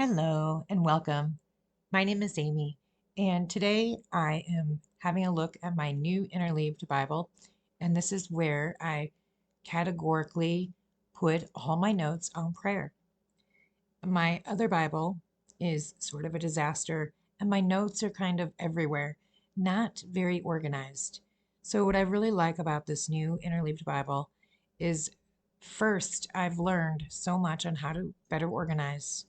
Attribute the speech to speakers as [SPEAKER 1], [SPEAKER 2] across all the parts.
[SPEAKER 1] Hello and welcome. My name is Amy, and today I am having a look at my new Interleaved Bible, and this is where I categorically put all my notes on prayer. My other Bible is sort of a disaster, and my notes are kind of everywhere, not very organized. So, what I really like about this new Interleaved Bible is first, I've learned so much on how to better organize,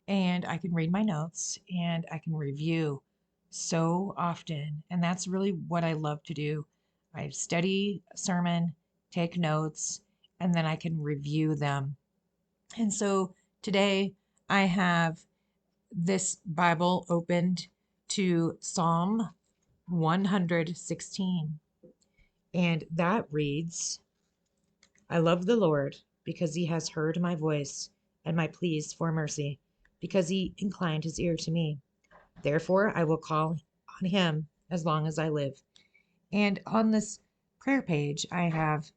[SPEAKER 1] and I can read my notes and I can review so often. And that's really what I love to do. I study a sermon, take notes, and then I can review them. And so today I have this Bible opened to Psalm 116. And that reads, I love the Lord because he has heard my voice and my pleas for mercy, because he inclined his ear to me. Therefore, I will call on him as long as I live. And on this prayer page, I have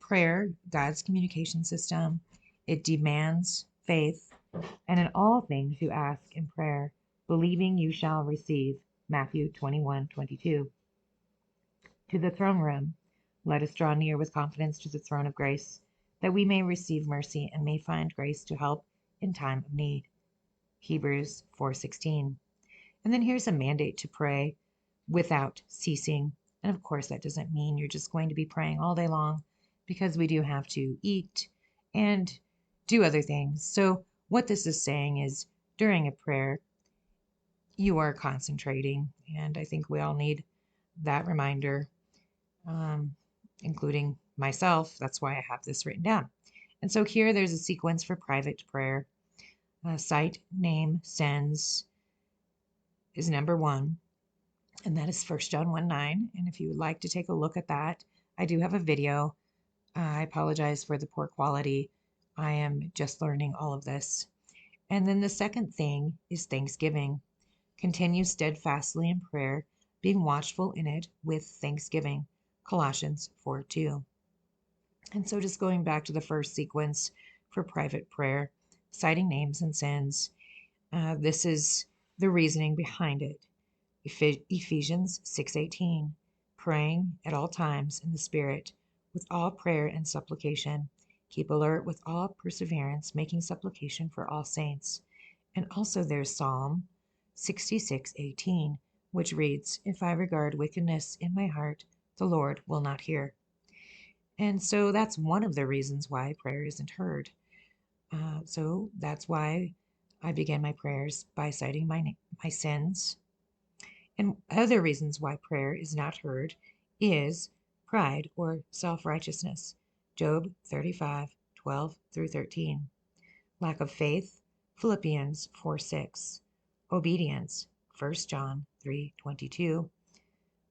[SPEAKER 1] prayer, God's communication system. It demands faith. And in all things you ask in prayer, believing you shall receive. Matthew 21:22. To the throne room, let us draw near with confidence to the throne of grace, that we may receive mercy and may find grace to help in time of need. Hebrews 4:16. And then here's a mandate to pray without ceasing. And of course, that doesn't mean you're just going to be praying all day long, because we do have to eat and do other things. So, what this is saying is during a prayer, you are concentrating. And I think we all need that reminder, um, including myself. That's why I have this written down. And so here there's a sequence for private prayer. Site, name, sends is number one, and that is 1 John 1:9. And if you would like to take a look at that, I do have a video. I apologize for the poor quality. I am just learning all of this. And then the second thing is thanksgiving. Continue steadfastly in prayer, being watchful in it with thanksgiving. Colossians 4:2. And so just going back to the first sequence for private prayer, citing names and sins, this is the reasoning behind it. Ephesians 6:18, praying at all times in the Spirit, with all prayer and supplication. Keep alert with all perseverance, making supplication for all saints. And also there's Psalm 66:18, which reads, if I regard wickedness in my heart, the Lord will not hear. And so that's one of the reasons why prayer isn't heard. So that's why I began my prayers by citing my sins. And other reasons why prayer is not heard is pride or self-righteousness. Job 35:12 through 13. Lack of faith. Philippians 4:6. Obedience. 1 John 3:22.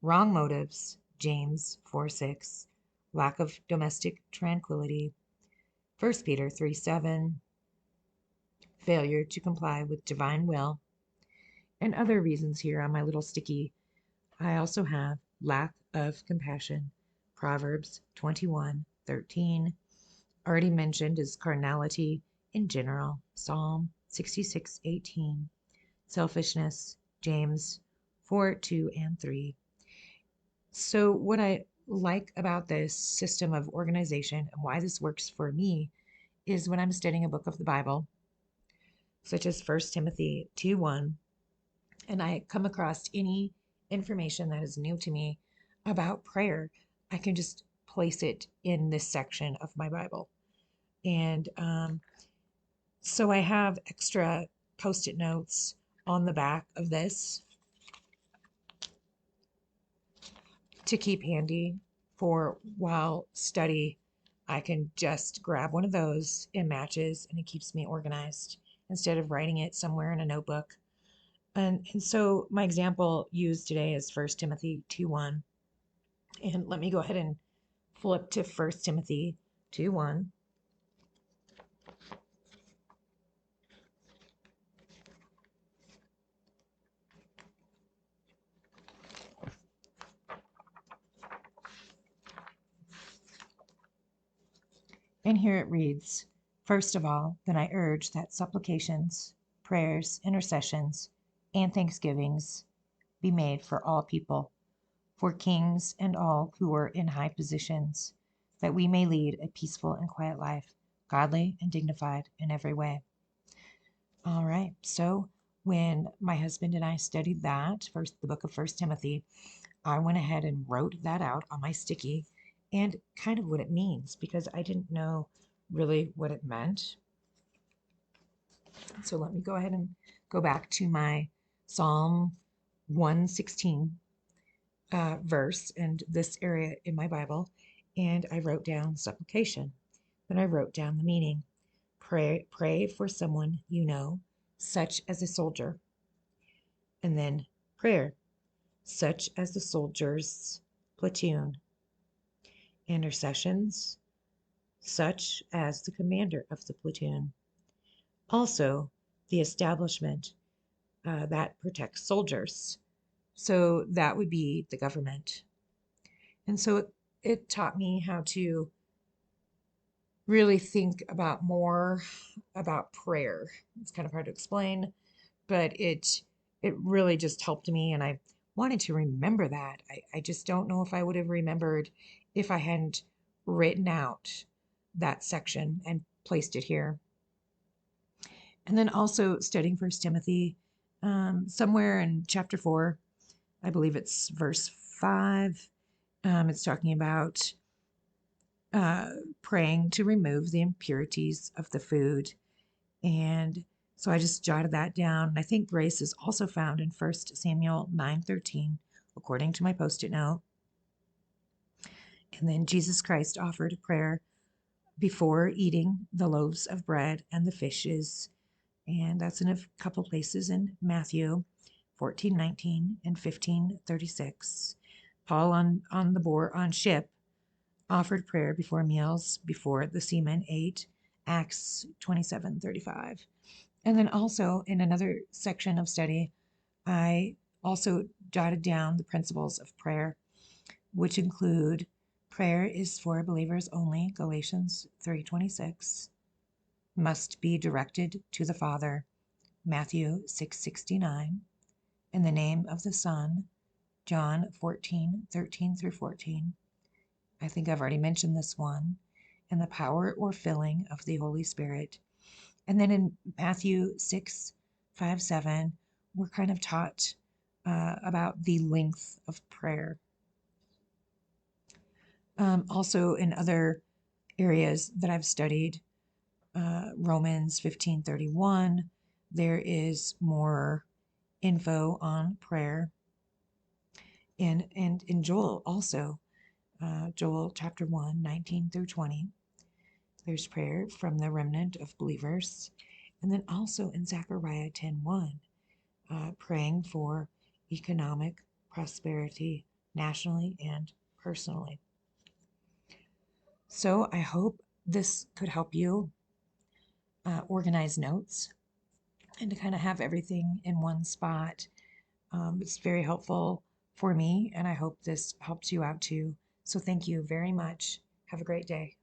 [SPEAKER 1] Wrong motives. James 4:6. Lack of domestic tranquility. 1 Peter 3:7. Failure to comply with divine will. And other reasons here on my little sticky. I also have lack of compassion. Proverbs 21:13. Already mentioned is carnality in general. Psalm 66:18. Selfishness. James 4:2 and 3. So what I like about this system of organization and why this works for me is when I'm studying a book of the Bible, such as 1 Timothy 2:1, and I come across any information that is new to me about prayer, I can just place it in this section of my Bible. And so I have extra post-it notes on the back of this to keep handy for while study. I can just grab one of those. It matches and it keeps me organized instead of writing it somewhere in a notebook. And so my example used today is 1 Timothy 2:1. And let me go ahead and flip to 1 Timothy 2:1. And here it reads, First of all, then I urge that supplications, prayers, intercessions, and thanksgivings be made for all people, for kings and all who are in high positions, that we may lead a peaceful and quiet life, godly and dignified in every way. All right. So when my husband and I studied that, first the book of First Timothy, I went ahead and wrote that out on my sticky and kind of what it means because I didn't know really what it meant. So let me go ahead and go back to my Psalm 116 verse and this area in my Bible, and I wrote down supplication. Then I wrote down the meaning. Pray for someone you know, such as a soldier. And then prayer, such as the soldier's platoon. Intercessions, such as the commander of the platoon. Also, the establishment that protects soldiers. So that would be the government. And so it taught me how to really think about more about prayer. It's kind of hard to explain, but it really just helped me, and I wanted to remember that. I just don't know if I would have remembered if I hadn't written out that section and placed it here. And then also studying First Timothy, somewhere in chapter 4, I believe it's verse 5. It's talking about praying to remove the impurities of the food. And so I just jotted that down. And I think grace is also found in 1 Samuel 9:13, according to my post-it note. And then Jesus Christ offered a prayer before eating the loaves of bread and the fishes. And that's in a couple places in Matthew 14:19 and 15:36. Paul on ship offered prayer before meals before the seamen ate, Acts 27:35. And then also in another section of study, I also jotted down the principles of prayer, which include prayer is for believers only, Galatians 3:26, must be directed to the Father, Matthew 6:69, in the name of the Son, John 14:13 through 14. I think I've already mentioned this one, and the power or filling of the Holy Spirit. And then in Matthew 6:5-7, we're kind of taught about the length of prayer. Also in other areas that I've studied, Romans 15:31, there is more info on prayer. And in Joel also, Joel chapter 1, 19 through 20, there's prayer from the remnant of believers. And then also in Zechariah 10:1, praying for economic prosperity nationally and personally. So I hope this could help you organize notes and to kind of have everything in one spot. It's very helpful for me, and I hope this helps you out too. So thank you very much. Have a great day.